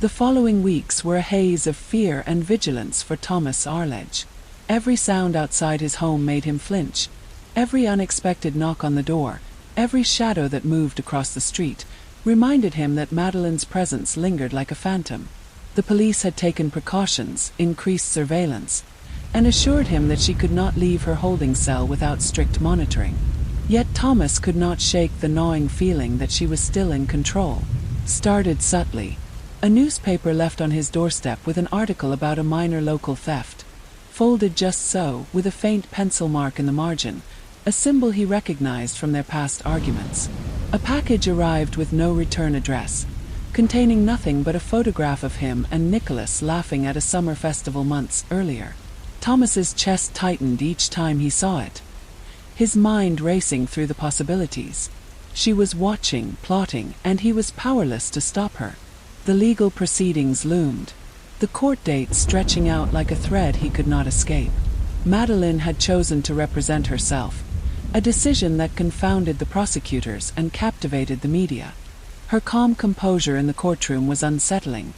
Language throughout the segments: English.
The following weeks were a haze of fear and vigilance for Thomas Arledge. Every sound outside his home made him flinch. Every unexpected knock on the door, every shadow that moved across the street, reminded him that Madeline's presence lingered like a phantom. The police had taken precautions, increased surveillance, and assured him that she could not leave her holding cell without strict monitoring. Yet Thomas could not shake the gnawing feeling that she was still in control. Started subtly. A newspaper left on his doorstep with an article about a minor local theft. Folded just so, with a faint pencil mark in the margin, a symbol he recognized from their past arguments. A package arrived with no return address, containing nothing but a photograph of him and Nicholas laughing at a summer festival months earlier. Thomas's chest tightened each time he saw it, his mind racing through the possibilities. She was watching, plotting, and he was powerless to stop her. The legal proceedings loomed, the court date stretching out like a thread he could not escape. Madeline had chosen to represent herself, a decision that confounded the prosecutors and captivated the media. Her calm composure in the courtroom was unsettling.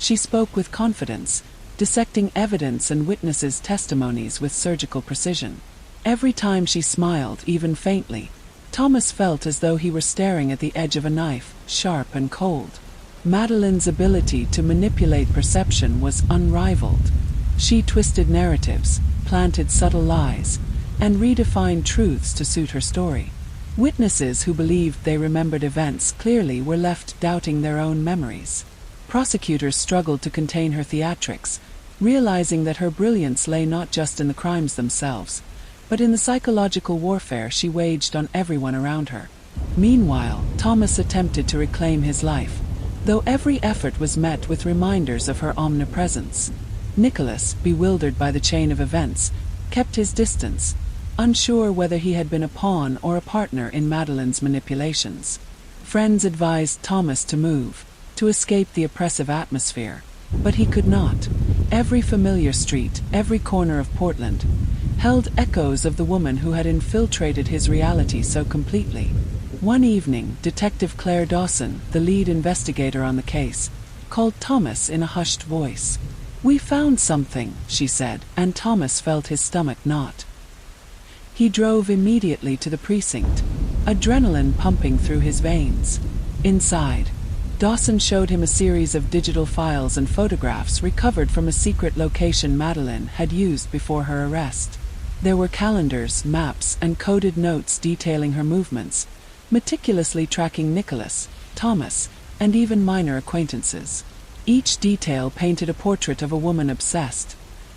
She spoke with confidence, dissecting evidence and witnesses' testimonies with surgical precision. Every time she smiled, even faintly, Thomas felt as though he were staring at the edge of a knife, sharp and cold. Madeline's ability to manipulate perception was unrivaled. She twisted narratives, planted subtle lies, and redefined truths to suit her story. Witnesses who believed they remembered events clearly were left doubting their own memories. Prosecutors struggled to contain her theatrics, realizing that her brilliance lay not just in the crimes themselves, but in the psychological warfare she waged on everyone around her. Meanwhile, Thomas attempted to reclaim his life, though every effort was met with reminders of her omnipresence. Nicholas, bewildered by the chain of events, kept his distance, unsure whether he had been a pawn or a partner in Madeline's manipulations. Friends advised Thomas to move, to escape the oppressive atmosphere, but he could not. Every familiar street, every corner of Portland, held echoes of the woman who had infiltrated his reality so completely. One evening, Detective Claire Dawson, the lead investigator on the case, called Thomas in a hushed voice. "We found something," she said, and Thomas felt his stomach knot. He drove immediately to the precinct, adrenaline pumping through his veins. Inside, Dawson showed him a series of digital files and photographs recovered from a secret location Madeline had used before her arrest. There were calendars, maps, and coded notes detailing her movements, meticulously tracking Nicholas, Thomas, and even minor acquaintances. Each detail painted a portrait of a woman obsessed,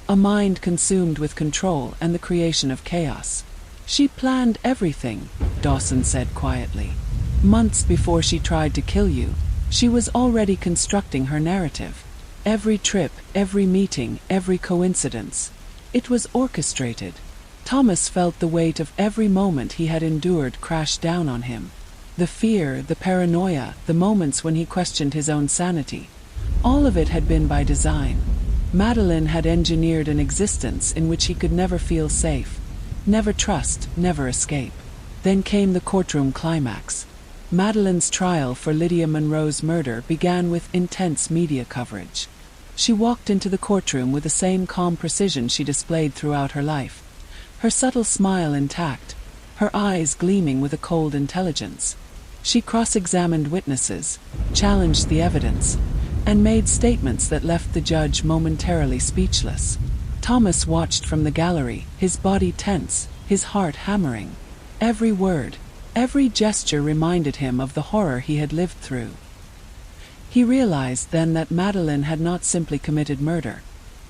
a mind consumed with control and the creation of chaos. "She planned everything," Dawson said quietly. "Months before she tried to kill you, she was already constructing her narrative. Every trip, every meeting, every coincidence. It was orchestrated." Thomas felt the weight of every moment he had endured crash down on him. The fear, the paranoia, the moments when he questioned his own sanity. All of it had been by design. Madeline had engineered an existence in which he could never feel safe, never trust, never escape. Then came the courtroom climax. Madeline's trial for Lydia Monroe's murder began with intense media coverage. She walked into the courtroom with the same calm precision she displayed throughout her life, her subtle smile intact, her eyes gleaming with a cold intelligence. She cross-examined witnesses, challenged the evidence, and made statements that left the judge momentarily speechless. Thomas watched from the gallery, his body tense, his heart hammering. Every word, every gesture reminded him of the horror he had lived through. He realized then that Madeline had not simply committed murder.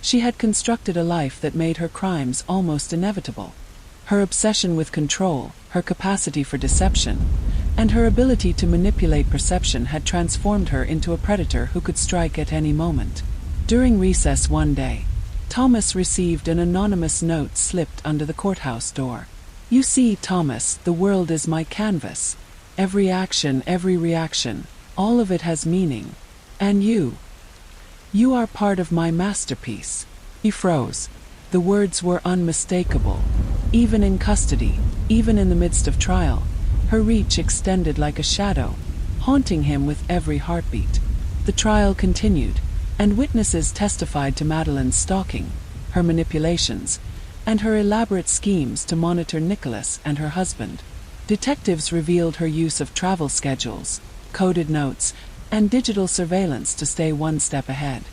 She had constructed a life that made her crimes almost inevitable. Her obsession with control, her capacity for deception, and her ability to manipulate perception had transformed her into a predator who could strike at any moment. During recess one day, Thomas received an anonymous note slipped under the courthouse door. "You see, Thomas, the world is my canvas. Every action, every reaction, all of it has meaning. And you are part of my masterpiece." He froze. The words were unmistakable. Even in custody, even in the midst of trial, her reach extended like a shadow, haunting him with every heartbeat. The trial continued, and witnesses testified to Madeline's stalking, her manipulations, and her elaborate schemes to monitor Nicholas and her husband. Detectives revealed her use of travel schedules, coded notes, and digital surveillance to stay one step ahead.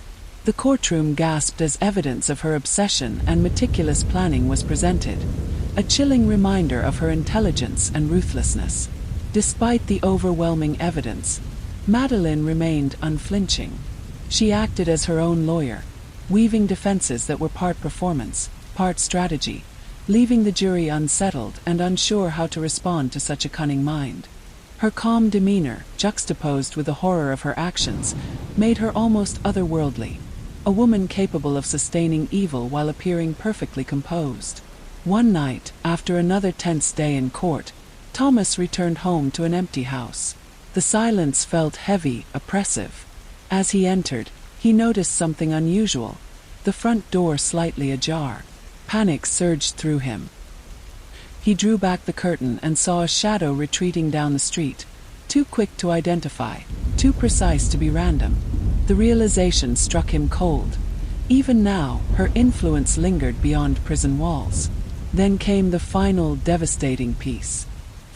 The courtroom gasped as evidence of her obsession and meticulous planning was presented, a chilling reminder of her intelligence and ruthlessness. Despite the overwhelming evidence, Madeline remained unflinching. She acted as her own lawyer, weaving defenses that were part performance, part strategy, leaving the jury unsettled and unsure how to respond to such a cunning mind. Her calm demeanor, juxtaposed with the horror of her actions, made her almost otherworldly, a woman capable of sustaining evil while appearing perfectly composed. One night, after another tense day in court, Thomas returned home to an empty house. The silence felt heavy, oppressive. As he entered, he noticed something unusual, the front door slightly ajar. Panic surged through him. He drew back the curtain and saw a shadow retreating down the street, too quick to identify, too precise to be random. The realization struck him cold. Even now, her influence lingered beyond prison walls. Then came the final, devastating piece.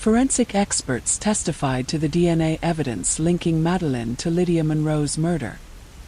Forensic experts testified to the DNA evidence linking Madeline to Lydia Monroe's murder.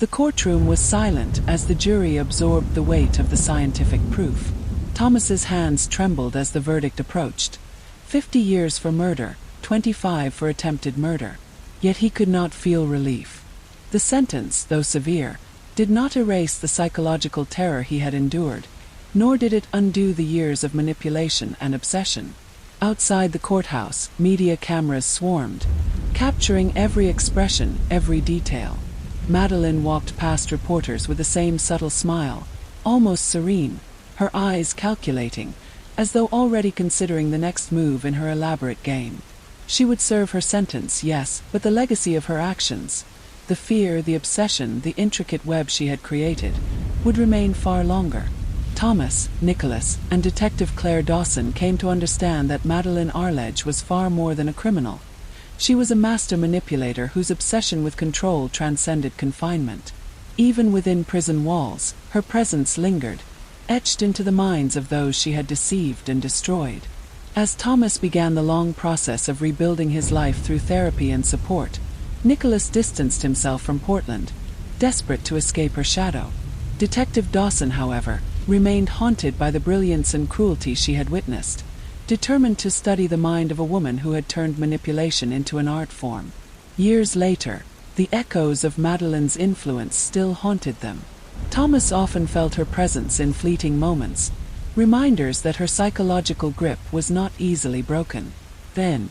The courtroom was silent as the jury absorbed the weight of the scientific proof. Thomas's hands trembled as the verdict approached. 50 years for murder, 25 for attempted murder. Yet he could not feel relief. The sentence, though severe, did not erase the psychological terror he had endured, nor did it undo the years of manipulation and obsession. Outside the courthouse, media cameras swarmed, capturing every expression, every detail. Madeline walked past reporters with the same subtle smile, almost serene, her eyes calculating, as though already considering the next move in her elaborate game. She would serve her sentence, yes, but the legacy of her actions, the fear, the obsession, the intricate web she had created, would remain far longer. Thomas, Nicholas, and Detective Claire Dawson came to understand that Madeline Arledge was far more than a criminal. She was a master manipulator whose obsession with control transcended confinement. Even within prison walls, her presence lingered, etched into the minds of those she had deceived and destroyed. As Thomas began the long process of rebuilding his life through therapy and support, Nicholas distanced himself from Portland, desperate to escape her shadow. Detective Dawson, however, remained haunted by the brilliance and cruelty she had witnessed, determined to study the mind of a woman who had turned manipulation into an art form. Years later, the echoes of Madeline's influence still haunted them. Thomas often felt her presence in fleeting moments, reminders that her psychological grip was not easily broken. Then,